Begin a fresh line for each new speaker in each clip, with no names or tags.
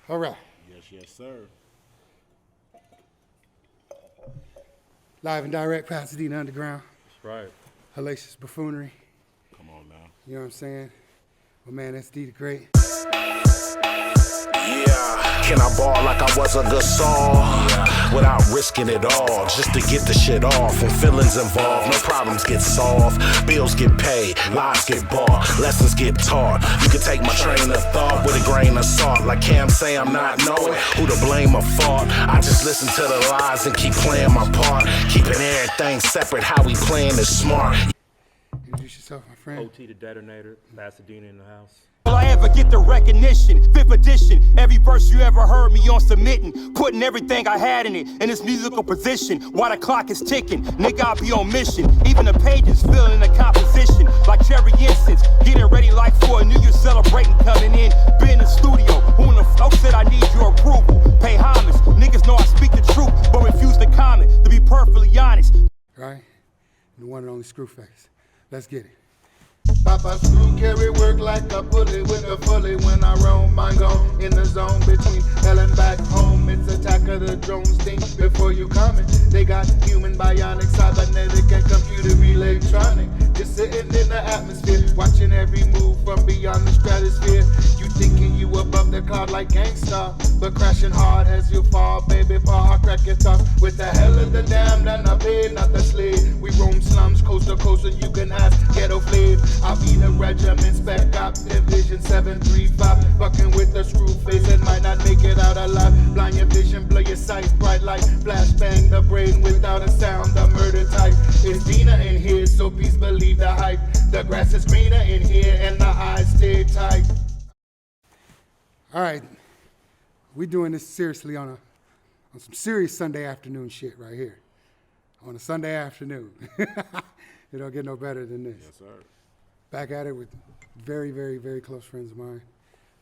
All right.
Yes, sir.
Live and direct, Pasadena Underground.
That's right.
Hellacious Buffoonery.
Come on now.
You know what I'm saying? My man, SD the Great.
Yeah, can I ball like I was a good song? Without risking it all, just to get the shit off. When feelings involved, no problems get solved. Bills get paid, lives get bought, lessons get taught. You can take my train of thought with a grain of salt. Like Cam say, I'm not knowing who to blame or fault. I just listen to the lies and keep playing my part. Keeping everything separate, how we playing is smart.
Introduce yourself, my friend.
OT the Detonator, Pasadena in the house.
Will I ever get the recognition? 5th edition, every verse you ever heard me on submitting, putting everything I had in it in its musical position. While the clock is ticking, nigga, I'll be on mission. Even the pages filling the composition like cherry incense. Getting ready like for a New Year celebrating coming in. Be in the studio, who in the fuck said I need your approval? Pay homage, niggas know I speak the truth, but refuse to comment, to be perfectly honest.
Right? And the one and only Screwface. Let's get it.
Papa Screw carry work like a pulley with a fully. When I roam, I go in the zone between hell and back home. It's attack of the drones thing before you coming. They got human, bionic, cybernetic, and computer electronic. Just sitting in the atmosphere, watching every move from beyond the stratosphere. You thinking you above the cloud like gangsta, but crashing hard as you fall, baby. Paw, I crack your top with the hell of the damned and the paid, not the slave. We roam slums coast to coast, and you can ask ghetto flave. I'll be the regiment, spec op, division 735. Fucking with the screw face and might not make it out alive. Blind your vision, blow your sight, bright light, flash bang the brain without a sound. The murder type is Dina in here, so please believe the hype. The grass is greener in here and the eyes stay tight.
All right. We doing this seriously on some serious Sunday afternoon shit right here. On a Sunday afternoon. It don't get no better than this.
Yes, sir.
Back at it with very, very, very close friends of mine.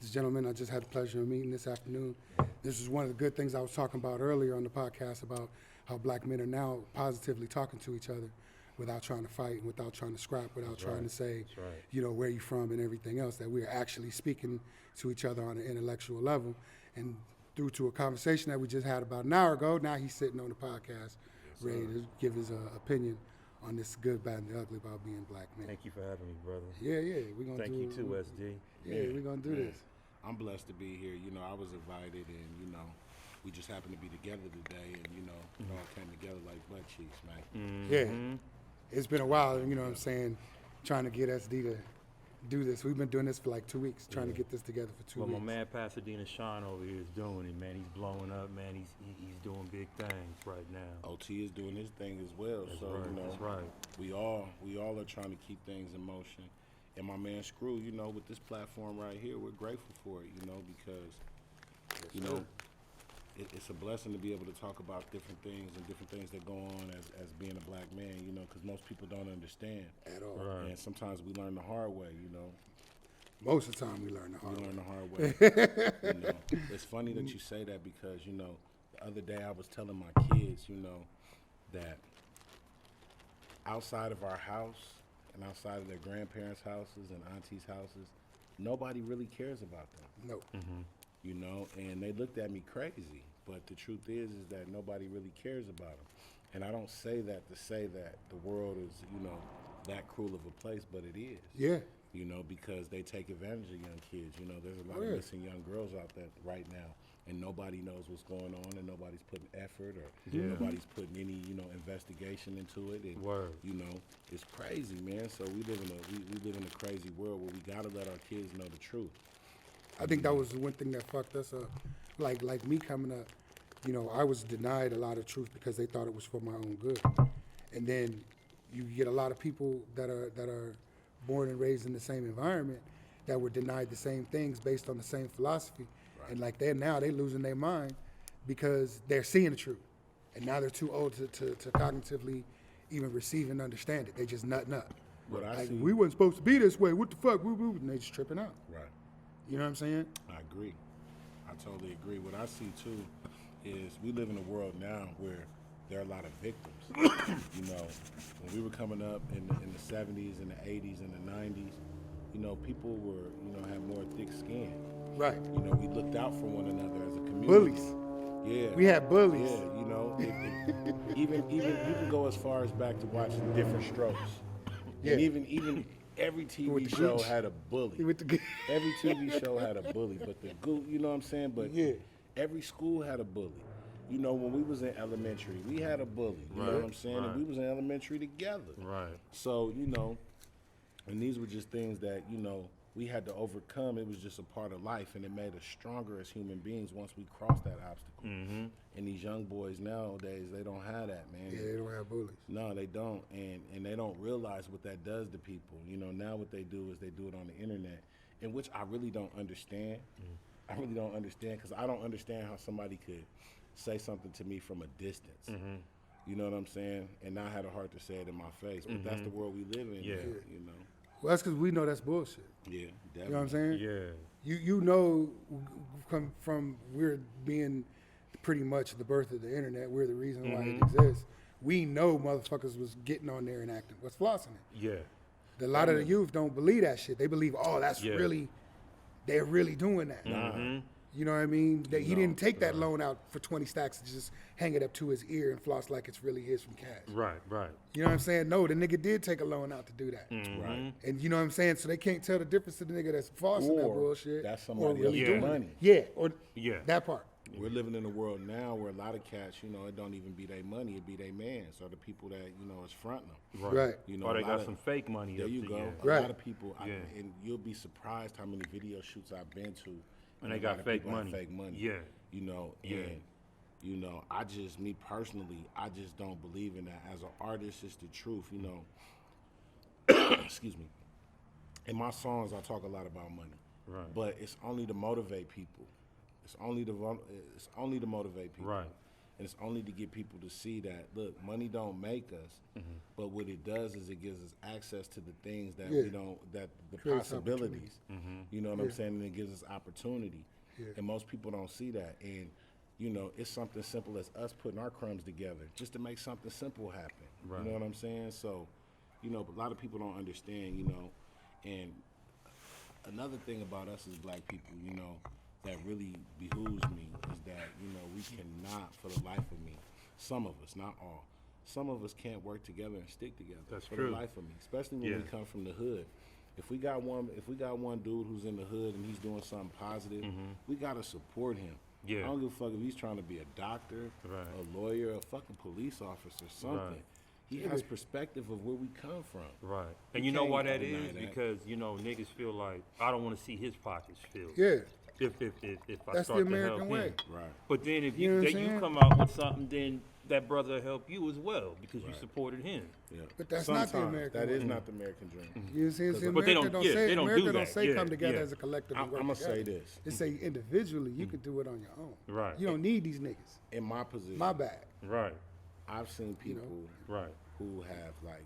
This gentleman I just had the pleasure of meeting this afternoon. This is one of the good things I was talking about earlier on the podcast about how black men are now positively talking to each other without trying to fight, without trying to scrap, without trying to say, you know, where you from and everything else, that we're actually speaking to each other on an intellectual level. And due to a conversation that we just had about an hour ago, now he's sitting on the podcast ready to give his opinion on this good, bad, and the ugly about being black men.
Thank you for having me, brother.
Yeah, we're gonna
Thank you too, SD.
Yeah, we're gonna do this.
I'm blessed to be here. You know, I was invited, and you know, we just happened to be together today, and you know, it all came together like butt cheeks, man.
Yeah, it's been a while. You know what I'm saying? Trying to get SD to do this. We've been doing this for like 2 weeks, trying to get this together for 2 weeks.
Well, my man Pasadena Sean over here is doing it, man. He's blowing up, man. He's doing big things right now.
OT is doing his thing as well.
That's
so
right,
you know,
that's right.
we all are trying to keep things in motion. And my man Screw, you know, with this platform right here, we're grateful for it, you know, because you know, it's a blessing to be able to talk about different things and different things that go on as being a black man, you know, because most people don't understand
At all.
Right.
and sometimes we learn the hard way, you know.
Most of the time we learn the hard
We
way.
learn the hard way. You know, it's funny that you say that because, you know, the other day I was telling my kids, you know, that outside of our house and outside of their grandparents' houses and aunties' houses, nobody really cares about them.
Nope.
You know, and they looked at me crazy. But the truth is that nobody really cares about them. And I don't say that to say that the world is, you know, that cruel of a place, but it is.
Yeah.
You know, because they take advantage of young kids. You know, there's a lot
Yeah.
of missing young girls out there right now, and nobody knows what's going on, and nobody's putting effort or nobody's putting any, you know, investigation into it. And,
Word.
you know, it's crazy, man. So we live in we live in a crazy world where we gotta let our kids know the truth.
I think that was the one thing that fucked us up. Like me coming up, you know, I was denied a lot of truth because they thought it was for my own good. And then you get a lot of people that are born and raised in the same environment that were denied the same things based on the same philosophy. Right. And like they losing their mind because they're seeing the truth. And now they're too old to cognitively even receive and understand it. They just nutting up.
What I
Like,
see,
we wasn't supposed to be this way. What the fuck? And they just tripping out.
right.
You know what I'm saying?
I agree. I totally agree. What I see too is we live in a world now where there are a lot of victims. You know, when we were coming up in the 70s and the 80s and the 90s, you know, people were, you know, had more thick skin.
Right.
You know, we looked out for one another
bullies.
Yeah.
We had bullies.
Yeah, you know, even you can go as far as back to watching Different Strokes.
Yeah.
And even every TV
the
show
gooch.
had a bully.
With the
Every TV show had a bully, but the you know what I'm saying? But
Yeah.
every school had a bully. You know, when we was in elementary, we had a bully. You know what I'm saying? And we was in elementary together.
Right.
So, you know, and these were just things that, you know, we had to overcome. It was just a part of life, and it made us stronger as human beings once we crossed that obstacle. And these young boys nowadays, they don't have that, man.
Yeah, they don't have bullies.
No, they don't, and they don't realize what that does to people. You know, now what they do is they do it on the internet, in which I really don't understand. I really don't understand, because I don't understand how somebody could say something to me from a distance. You know what I'm saying? And I had a heart to say it in my face, but that's the world we live in.
Yeah.
You know.
Well, that's because we know that's bullshit.
Yeah, definitely.
You know what I'm saying?
Yeah.
You know, from we're being pretty much the birth of the internet. We're the reason why it exists. We know motherfuckers was getting on there and acting. What's flossing it?
Yeah.
A lot of the youth don't believe that shit. They believe, oh, that's
Yeah.
really, they're really doing that. You know what I mean? He didn't take that loan out for 20 stacks and just hang it up to his ear and floss like it's really his from cash.
Right. Right.
You know what I'm saying? No, the nigga did take a loan out to do that.
Right.
And you know what I'm saying? So they can't tell the difference to the nigga that's flossing that
Or
bullshit.
that's
or
somebody
really
else's
doing it.
money.
Yeah, or
Yeah.
that part.
We're living in a world now where a lot of cats, you know, it don't even be their money, it be their mans or the people that, you know, is fronting them.
Right.
You know,
Or
a
they
lot
got
of-
some fake money
There
up
you
to
go.
you.
A
Right.
lot of people,
Yeah.
and you'll be surprised how many video shoots I've been to.
And they
a
got
lot of
fake
people have
money.
Fake money.
Yeah.
You know,
Yeah.
and you know, me personally, I just don't believe in that. As an artist, it's the truth. You know, excuse me. In my songs, I talk a lot about money.
Right.
But it's only to motivate people. It's only to motivate people.
Right.
And it's only to get people to see that, look, money don't make us, but what it does is it gives us access to the things that
Yeah.
we don't, that the
Creates
possibilities. You know what I'm saying? And it gives us opportunity.
Yeah.
And most people don't see that. And, you know, it's something simple as us putting our crumbs together just to make something simple happen.
Right.
You know what I'm saying? So, you know, a lot of people don't understand, you know. And another thing about us as black people, you know, that really behooves me is that, you know, we cannot, for the life of me, some of us, not all, some of us can't work together and stick together.
That's
for
true.
the life of me, especially when
Yeah.
we come from the hood. If we got one dude who's in the hood and he's doing something positive, we gotta support him.
Yeah.
I don't give a fuck if he's trying to be a doctor,
Right.
a lawyer, a fucking police officer, something.
Right.
He has perspective of where we come from.
Right.
You
And you know why
can't
that
deny
is?
that.
Because, you know, niggas feel like, I don't want to see his pockets filled.
Yeah.
If I
That's
start
the
to help
American
him.
way.
Right.
But then if
You know
you,
what I'm
that you
saying?
come out with something, then that brother will help you as well because you supported him.
Yeah.
But that's not the
Sometimes
American
That
way.
is not the American dream.
You know what I'm saying? See,
But they
America
don't-
don't
yeah,
say
they don't do
America don't
that.
say
Yeah,
come together
yeah.
as a collective and work
I'ma
together.
say this.
They say individually you can do it on your own.
Right.
You don't need these niggas.
In my position,
My bad.
Right.
I've seen people
Right.
who have, like,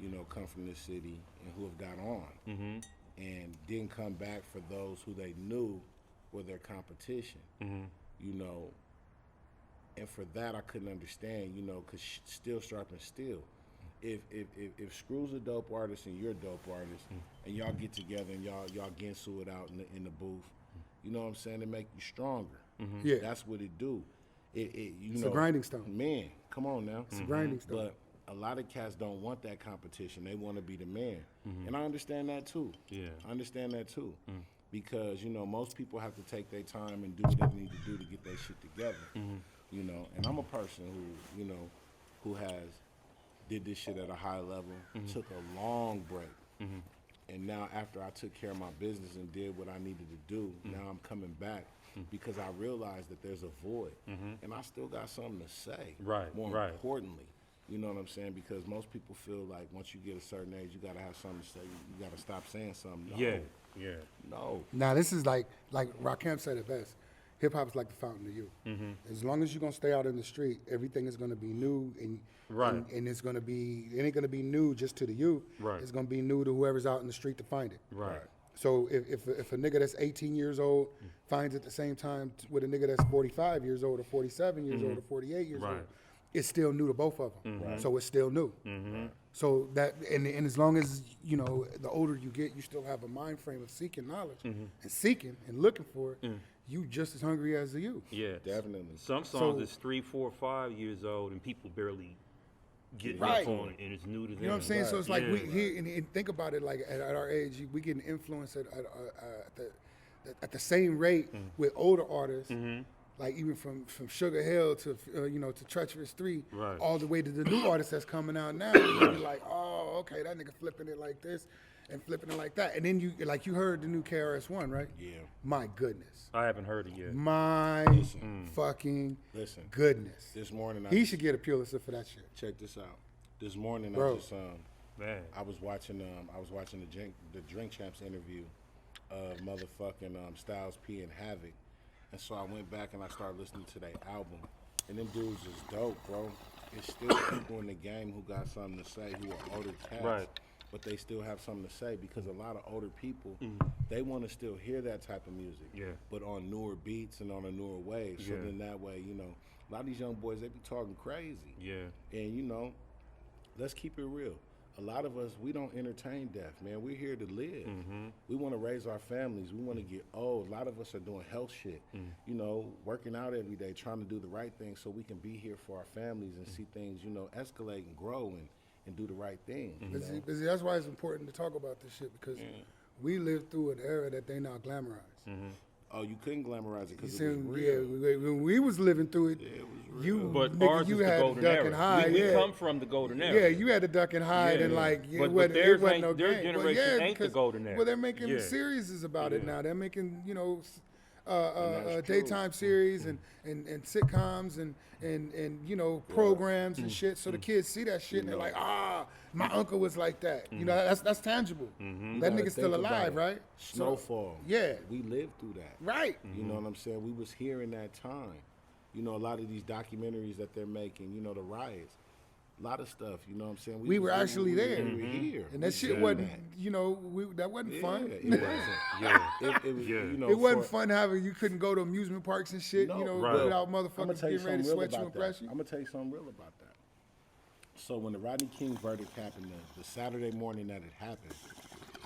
you know, come from this city and who have got on and didn't come back for those who they knew were their competition. You know, and for that I couldn't understand, you know, because steel sharpens steel. If Screw's a dope artist and you're a dope artist and y'all get together and y'all Gensu it out in the booth, you know what I'm saying, it make you stronger.
Yeah.
That's what it do.
It's a grinding stone.
Man, come on now.
It's a grinding stone.
But a lot of cats don't want that competition. They want to be the man. And I understand that too.
Yeah.
I understand that too. Because, you know, most people have to take their time and do what they need to do to get their shit together. You know, and I'm a person who, you know, who has did this shit at a high level, took a long break. And now after I took care of my business and did what I needed to do, now I'm coming back because I realized that there's a void. And I still got something to say.
Right,
More
right.
importantly. You know what I'm saying? Because most people feel like once you get a certain age, you gotta have something to say. You gotta stop saying something. No.
Yeah. Yeah.
No.
Now this is like Rakim said it best. Hip hop is like the fountain of youth. As long as you're gonna stay out in the street, everything is gonna be new and
Right.
and it ain't gonna be new just to the youth.
Right.
It's gonna be new to whoever's out in the street to find it.
Right.
So if a nigga that's 18 years old finds it at the same time with a nigga that's 45 years old or 47 years old or 48 years
Right.
old, it's still new to both of them. So it's still new. So that and as long as you know, the older you get, you still have a mind frame of seeking knowledge and seeking and looking for it. you just as hungry as the youth.
Yeah,
Definitely.
Some songs
So-
is 3, 4, 5 years old, and people barely get
Right.
on it, and it's new to them.
You know what I'm saying? So it's like
Yeah.
we here and think about it. Like at our age, we getting influenced at the same rate with older artists. Like even from Sugar Hill to to Treacherous 3,
Right.
all the way to the new artists that's coming out now. You're like, oh, okay, that nigga flipping it like this and flipping it like that. And then you heard the new KRS-One, right?
Yeah.
My goodness.
I haven't heard it yet.
My fucking
Listen.
goodness.
This morning
He should get a Pulitzer for that shit.
check this out. This morning
Bro.
I just
Man,
I was watching the Drink Champs interview of motherfucking Styles P and Havoc, and so I went back and I started listening to their album, and them dudes is dope, bro. It's still people in the game who got something to say, who are older cats,
Right.
but they still have something to say because a lot of older people they want to still hear that type of music,
Yeah.
but on newer beats and on a newer way. So
Yeah.
then that way, a lot of these young boys they be talking crazy,
yeah.
and let's keep it real. A lot of us, we don't entertain death, man. We're here to live. We want to raise our families. We want to get old. A lot of us are doing health shit, working out every day, trying to do the right thing so we can be here for our families and see things, escalate and grow and do the right thing. you know?
But see, that's why it's important to talk about this shit because we lived through an era that they now glamorize.
Oh, you couldn't glamorize it
You
because
see,
it was
yeah,
real.
when we was living through it, you,
But
nigga,
ours
you
is the
had to
golden
duck
era.
and hide.
We
yeah.
come from the golden era.
Yeah, you had to duck and hide and
Yeah.
like
But
it wasn't
theirs
no
ain't- their
game.
generation
yeah,
ain't the
because-
golden era.
Well, they're making
Yeah.
series about it
Yeah.
now. They're making
that's
daytime series and sitcoms and programs and shit. So the kids see that shit and they're like, my uncle was like that. That's tangible. That
gotta
nigga's still
think about
alive,
it.
right?
Snowfall.
Yeah.
We lived through that.
Right.
You know what I'm saying? We was here in that time. A lot of these documentaries that they're making, the riots, a lot of stuff, you know what I'm saying?
We were actually there.
We were here.
And that shit wasn't, that wasn't fun.
It wasn't.
Yeah.
It was,
Yeah.
It wasn't fun having you couldn't go to amusement parks and shit,
No,
Right.
without
I'm gonna
motherfuckers
tell you
getting ready to
something real
sweat you and
about
press
that.
you.
I'm gonna tell you something real about that. So when the Rodney King verdict happened, the Saturday morning that it happened,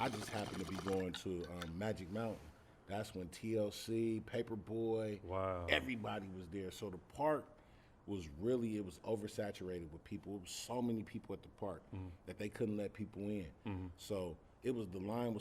I just happened to be going to Magic Mountain. That's when TLC, Paperboy,
Wow.
everybody was there. So the park was it was oversaturated with people. It was so many people at the park that they couldn't let people in. So the line was